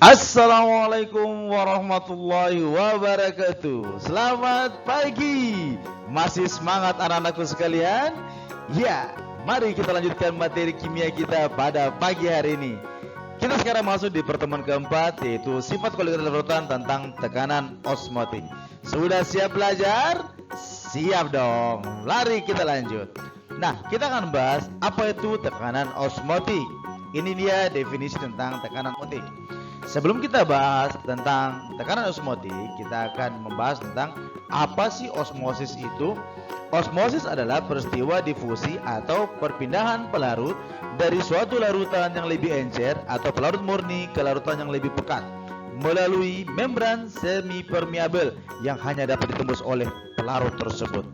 Assalamualaikum warahmatullahi wabarakatuh. Selamat pagi. Masih semangat anak-anakku sekalian? Ya, mari kita lanjutkan materi kimia kita pada pagi hari ini. Kita sekarang masuk di pertemuan keempat, yaitu sifat kolektif larutan tentang tekanan osmotik. Sudah siap belajar? Siap dong. Lari kita lanjut. Nah, kita akan bahas apa itu tekanan osmotik. Ini dia definisi tentang tekanan osmotik. Sebelum kita bahas tentang tekanan osmotik, kita akan membahas tentang apa sih osmosis itu. Osmosis adalah peristiwa difusi atau perpindahan pelarut dari suatu larutan yang lebih encer atau pelarut murni ke larutan yang lebih pekat melalui membran semi-permeabel yang hanya dapat ditembus oleh pelarut tersebut.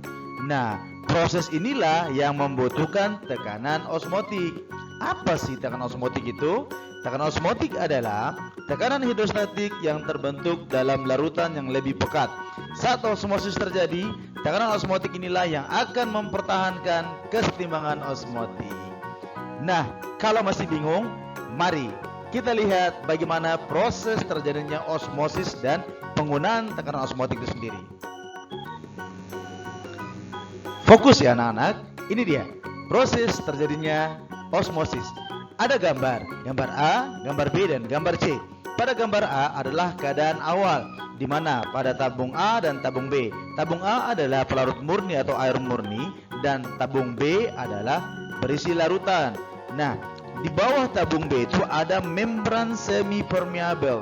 Nah, proses inilah yang membutuhkan tekanan osmotik. Apa sih tekanan osmotik itu? Tekanan osmotik adalah tekanan hidrostatik yang terbentuk dalam larutan yang lebih pekat. Saat osmosis terjadi, tekanan osmotik inilah yang akan mempertahankan kesetimbangan osmotik. Nah, kalau masih bingung, mari kita lihat bagaimana proses terjadinya osmosis dan penggunaan tekanan osmotik itu sendiri. Fokus ya anak-anak, ini dia proses terjadinya osmosis. Ada gambar A, gambar B, dan gambar C. Pada gambar A adalah keadaan awal, di mana pada tabung A dan tabung B. Tabung A adalah pelarut murni atau air murni, dan tabung B adalah berisi larutan. Nah, di bawah tabung B itu ada membran semi-permeabel.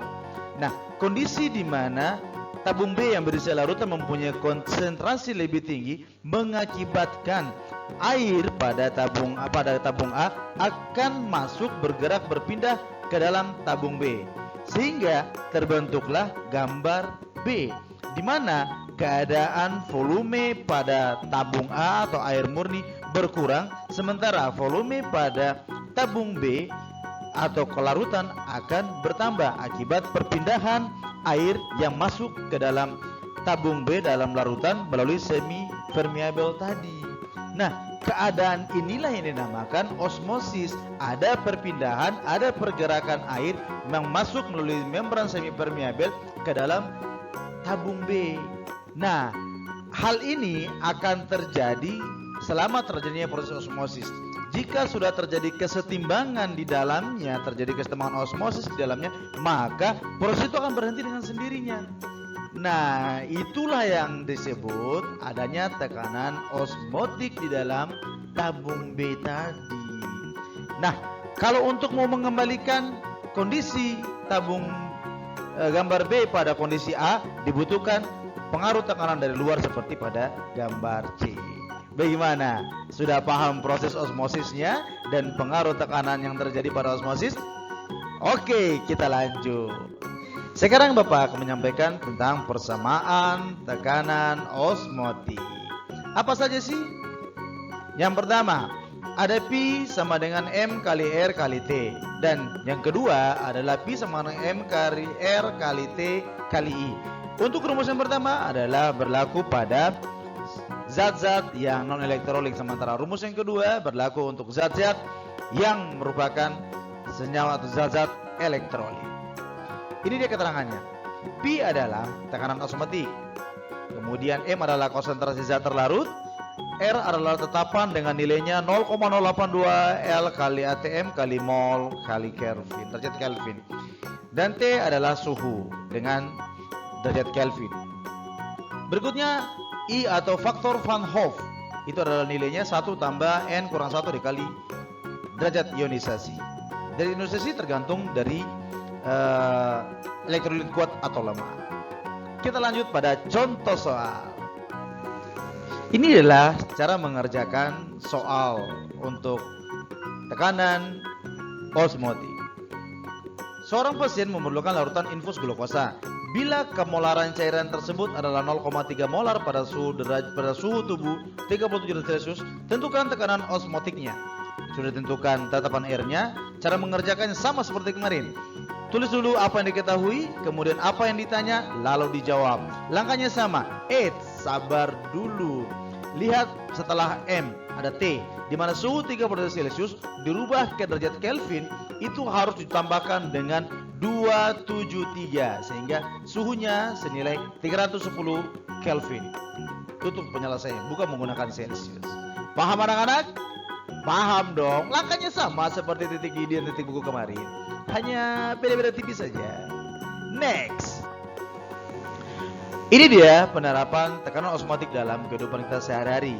Nah, kondisi di mana tabung B yang berisi larutan mempunyai konsentrasi lebih tinggi mengakibatkan air pada tabung A akan masuk bergerak berpindah ke dalam tabung B, sehingga terbentuklah gambar B, di mana keadaan volume pada tabung A atau air murni berkurang, sementara volume pada tabung B atau kelarutan akan bertambah akibat perpindahan air yang masuk ke dalam tabung B dalam larutan melalui semi permeabel tadi. Nah, keadaan inilah yang dinamakan osmosis. Ada perpindahan, ada pergerakan air yang masuk melalui membran semi permeabel ke dalam tabung B. Nah, hal ini akan terjadi selama terjadinya proses osmosis. Jika sudah terjadi kesetimbangan di dalamnya, terjadi kesetimbangan osmosis di dalamnya, maka proses itu akan berhenti dengan sendirinya. Nah, itulah yang disebut adanya tekanan osmotik di dalam tabung B tadi. Nah, kalau untuk mau mengembalikan kondisi tabung gambar B pada kondisi A, dibutuhkan pengaruh tekanan dari luar seperti pada gambar C. Bagaimana? Sudah paham proses osmosisnya dan pengaruh tekanan yang terjadi pada osmosis? Oke, kita lanjut. Sekarang Bapak akan menyampaikan tentang persamaan tekanan osmotik. Apa saja sih? Yang pertama, ada Pi sama dengan M kali R kali T. Dan yang kedua adalah Pi sama dengan M kali R kali T kali I. Untuk rumus yang pertama adalah berlaku pada zat-zat yang non-elektrolit, sementara rumus yang kedua berlaku untuk zat-zat yang merupakan senyawa atau zat-zat elektrolit. Ini dia keterangannya. Pi adalah tekanan osmotik. Kemudian M adalah konsentrasi zat terlarut. R adalah tetapan dengan nilainya 0,082 L kali ATM kali mol kali Kelvin, derajat Kelvin. Dan T adalah suhu dengan derajat Kelvin. Berikutnya I atau faktor Van Hoff. Itu adalah nilainya 1 tambah N kurang 1 dikali derajat ionisasi. Derajat ionisasi tergantung dari elektrolit kuat atau lemah. Kita lanjut pada contoh soal. Ini adalah cara mengerjakan soal untuk tekanan osmotik. Seorang pasien memerlukan larutan infus glukosa. Bila kemolaran cairan tersebut adalah 0,3 molar pada suhu tubuh 37 derajat Celcius, tentukan tekanan osmotiknya. Sudah ditentukan tetapan R-nya, cara mengerjakannya sama seperti kemarin. Tulis dulu apa yang diketahui, kemudian apa yang ditanya, lalu dijawab. Langkahnya sama. Sabar dulu. Lihat setelah M ada T, di mana suhu 30 derajat Celcius dirubah ke derajat Kelvin itu harus ditambahkan dengan 273 sehingga suhunya senilai 310 Kelvin. Tutup penyelesaian, bukan menggunakan Celcius. Paham anak-anak? Paham dong. Langkahnya sama seperti titik D dan titik buku kemarin, hanya beda-beda tipis saja. Next. Ini dia penerapan tekanan osmotik dalam kehidupan kita sehari-hari.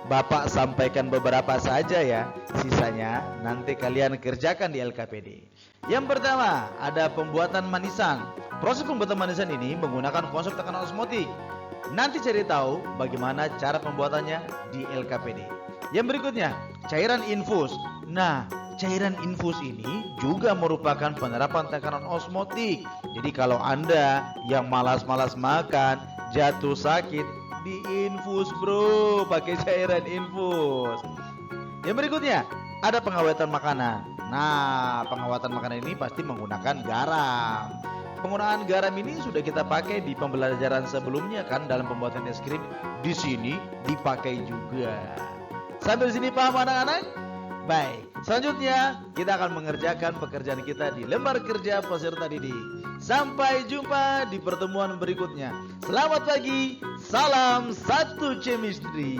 Bapak sampaikan beberapa saja ya, sisanya nanti kalian kerjakan di LKPD. Yang pertama, ada pembuatan manisan. Proses pembuatan manisan ini menggunakan konsep tekanan osmotik. Nanti cari tahu bagaimana cara pembuatannya di LKPD. Yang berikutnya, cairan infus. Nah, cairan infus ini juga merupakan penerapan tekanan osmotik. Jadi kalau Anda yang malas-malas makan, jatuh sakit, diinfus bro, pakai cairan infus. Yang berikutnya, ada pengawetan makanan. Nah, pengawatan makanan ini pasti menggunakan garam. Penggunaan garam ini sudah kita pakai di pembelajaran sebelumnya kan, dalam pembuatan es krim. Di sini dipakai juga. Sampai sini paham anak-anak? Baik, selanjutnya kita akan mengerjakan pekerjaan kita di lembar kerja peserta didik. Sampai jumpa di pertemuan berikutnya. Selamat pagi, salam satu chemistry.